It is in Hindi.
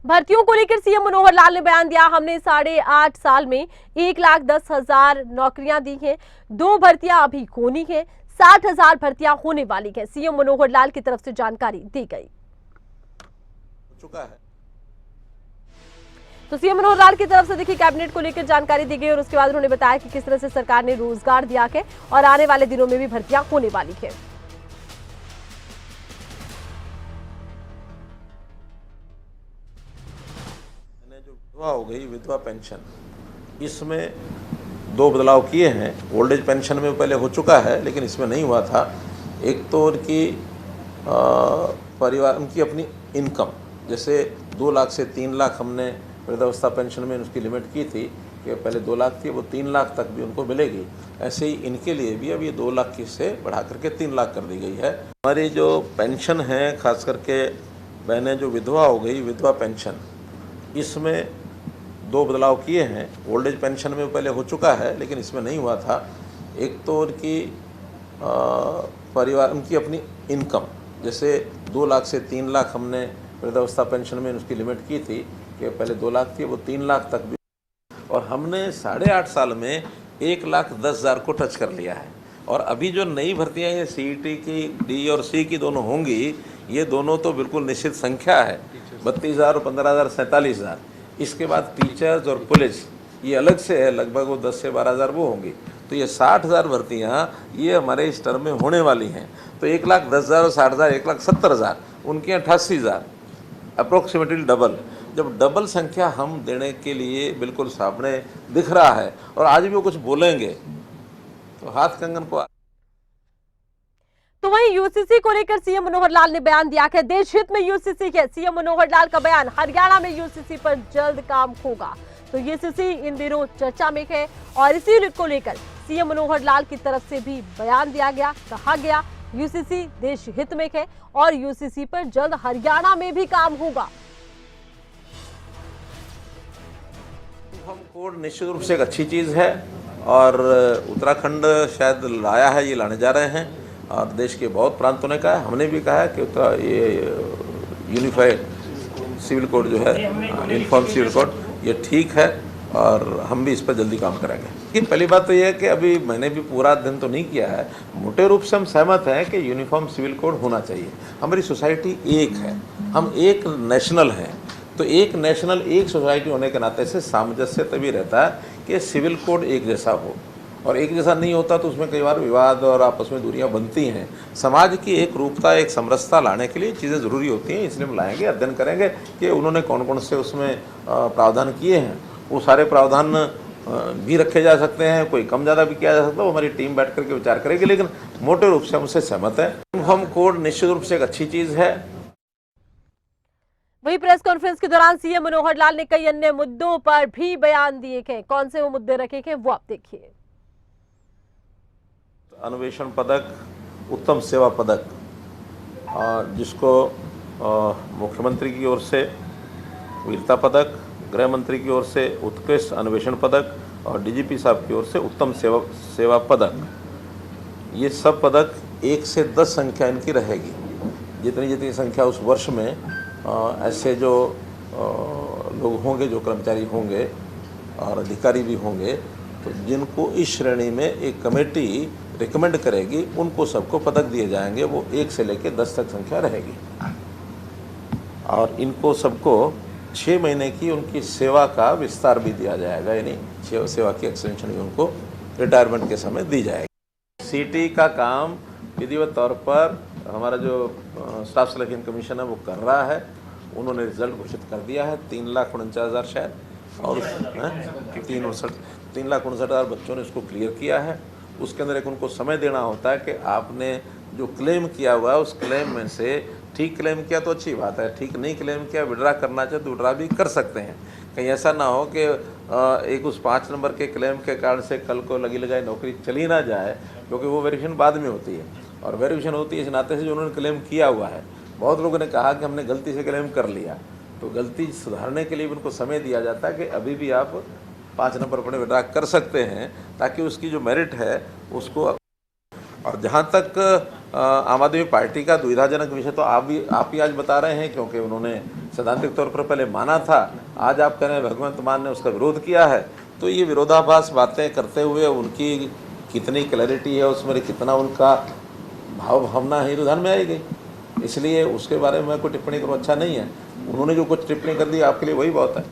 भर्तियों को लेकर सीएम मनोहर लाल ने बयान दिया। हमने 8.5 साल में 1,10,000 नौकरियां दी हैं। 2 भर्तियां अभी होनी है, 60,000 भर्तियां होने वाली हैं। सीएम मनोहर लाल की तरफ से जानकारी दी गई। चुका है तो सीएम मनोहर लाल की तरफ से देखिए कैबिनेट को लेकर जानकारी दी गई और उसके बाद उन्होंने बताया कि किस तरह से सरकार ने रोजगार दिया है और आने वाले दिनों में भी भर्तियां होने वाली है। जो विधवा हो गई, विधवा पेंशन, इसमें 2 बदलाव किए हैं। ओल्ड एज पेंशन में पहले हो चुका है लेकिन इसमें नहीं हुआ था। एक तो उनकी परिवार, उनकी अपनी इनकम, जैसे 2 लाख से 3 लाख हमने वृद्धावस्था पेंशन में उसकी लिमिट की थी कि पहले 2 लाख थी, वो 3 लाख तक भी उनको मिलेगी। ऐसे ही इनके लिए भी अब ये 2 लाख की से बढ़ा करके 3 लाख कर दी गई है। हमारी जो पेंशन है, खास करके बहनें जो विधवा हो गई, विधवा पेंशन, इसमें 2 बदलाव किए हैं। ओल्ड एज पेंशन में पहले हो चुका है लेकिन इसमें नहीं हुआ था। एक तो उनकी परिवार, उनकी अपनी इनकम, जैसे 2 लाख से 3 लाख हमने वृद्धावस्था पेंशन में उसकी लिमिट की थी कि पहले 2 लाख थी, वो 3 लाख तक भी, और हमने 8.5 साल में 1,10,000 को टच कर लिया है। और अभी जो नई भर्तियां ये सीईटी की डी और सी की दोनों होंगी, ये दोनों तो बिल्कुल निश्चित संख्या है, 32,000 और 15,000, 47,000। इसके बाद टीचर्स और पुलिस ये अलग से है, लगभग वो 10 से 12,000 वो होंगी। तो ये 60,000 भर्तियाँ ये हमारे इस टर्म में होने वाली हैं। तो 1,10,000 और 60,000, 1,70,000, उनके 88,000, अप्रोक्सीमेटली डबल। जब डबल संख्या हम देने के लिए बिल्कुल सामने दिख रहा है और आज भी वो कुछ बोलेंगे तो हाथ कंगन को। तो वहीं यूसीसी को लेकर सीएम मनोहर लाल ने बयान दिया कि देश हित में यूसीसी है। सीएम मनोहर लाल का बयान, हरियाणा में यूसीसी पर जल्द काम होगा। तो यूसीसी इन दिनों चर्चा में है और इसी को लेकर सीएम मनोहर लाल की तरफ से भी बयान दिया गया। कहा गया यूसीसी देश हित में है और यूसीसी पर जल्द हरियाणा में भी काम होगा। यूनिफॉर्म कोड निश्चित रूप से एक अच्छी चीज़ है और उत्तराखंड शायद लाया है, ये लाने जा रहे हैं और देश के बहुत प्रांतों ने कहा है, हमने भी कहा है कि ये यूनिफाइड सिविल कोड जो है, यूनिफॉर्म सिविल कोड, ये ठीक है और हम भी इस पर जल्दी काम करेंगे। लेकिन पहली बात तो ये है कि अभी मैंने भी पूरा अध्ययन तो नहीं किया है, मोटे रूप से हम सहमत हैं कि यूनिफॉर्म सिविल कोड होना चाहिए। हमारी सोसाइटी एक है, हम एक नेशनल हैं, तो एक नेशनल, एक सोसाइटी होने के नाते से सामंजस्य तभी रहता है कि सिविल कोड एक जैसा हो, और एक जैसा नहीं होता तो उसमें कई बार विवाद और आपस में दूरियां बनती हैं। समाज की एक रूपता, एक समरसता लाने के लिए चीज़ें ज़रूरी होती हैं, इसलिए हम लाएंगे, अध्ययन करेंगे कि उन्होंने कौन कौन से उसमें प्रावधान किए हैं। वो सारे प्रावधान भी रखे जा सकते हैं, कोई कम ज़्यादा भी किया जा सकता है, वो हमारी टीम बैठ करके विचार करेगी, लेकिन मोटे रूप से हम उससे सहमत हैं। यूनिफॉर्म कोड निश्चित रूप से एक अच्छी चीज़ है। वही प्रेस कॉन्फ्रेंस के दौरान सीएम मनोहर लाल ने कई अन्य मुद्दों पर भी बयान दिए हैं। कौन से वो मुद्दे रखे हैं वो आप देखिए। अन्वेषण पदक, उत्तम सेवा पदक, जिसको मुख्यमंत्री की ओर से वीरता पदक, गृह मंत्री की ओर से उत्कृष्ट अन्वेषण पदक और डीजीपी साहब की ओर से उत्तम सेवा पदक, ये सब पदक 1 से 10 संख्या इनकी रहेगी। जितनी जितनी संख्या उस वर्ष में ऐसे जो लोग होंगे, जो कर्मचारी होंगे और अधिकारी भी होंगे, तो जिनको इस श्रेणी में एक कमेटी रिकमेंड करेगी, उनको सबको पदक दिए जाएंगे। वो 1 से लेकर 10 तक संख्या रहेगी और इनको सबको 6 महीने की उनकी सेवा का विस्तार भी दिया जाएगा, यानी सेवा की एक्सटेंशन भी उनको रिटायरमेंट के समय दी जाएगी। सीटी का काम विधिवत तौर पर हमारा जो स्टाफ सिलेक्शन कमीशन है वो कर रहा है। उन्होंने रिजल्ट घोषित कर दिया है। 3,49,000 शायद, और 3,59,000 बच्चों ने इसको क्लियर किया है। उसके अंदर एक उनको समय देना होता है कि आपने जो क्लेम किया हुआ है उस क्लेम में से ठीक क्लेम किया तो अच्छी बात है, ठीक नहीं क्लेम किया, विड्रा करना चाहे तो विड्रा भी कर सकते हैं। कहीं ऐसा ना हो कि एक उस 5 नंबर के क्लेम के कारण से कल को लगी लगाई नौकरी चली ना जाए, क्योंकि वो वेरिफिकेशन बाद में होती है और वेरिफिकेशन होती है इस नाते से जो उन्होंने क्लेम किया हुआ है। बहुत लोगों ने कहा कि हमने गलती से क्लेम कर लिया, तो गलती सुधारने के लिए उनको समय दिया जाता है कि अभी भी आप 5 नंबर पर विड्रा कर सकते हैं, ताकि उसकी जो मेरिट है उसको। और जहाँ तक आम आदमी पार्टी का दुविधाजनक विषय, तो आप ही आज बता रहे हैं, क्योंकि उन्होंने सैद्धांतिक तौर पर पहले माना था, आज आप कह रहे हैं भगवंत मान ने उसका विरोध किया है। तो ये विरोधाभास बातें करते हुए उनकी कितनी क्लैरिटी है उसमें, कितना उनका भाव भावना है, तो ध्यान में आएगी। इसलिए उसके बारे में कोई टिप्पणी करूँ अच्छा नहीं है। उन्होंने जो कुछ टिप्पणी कर दी आपके लिए वही बहुत है।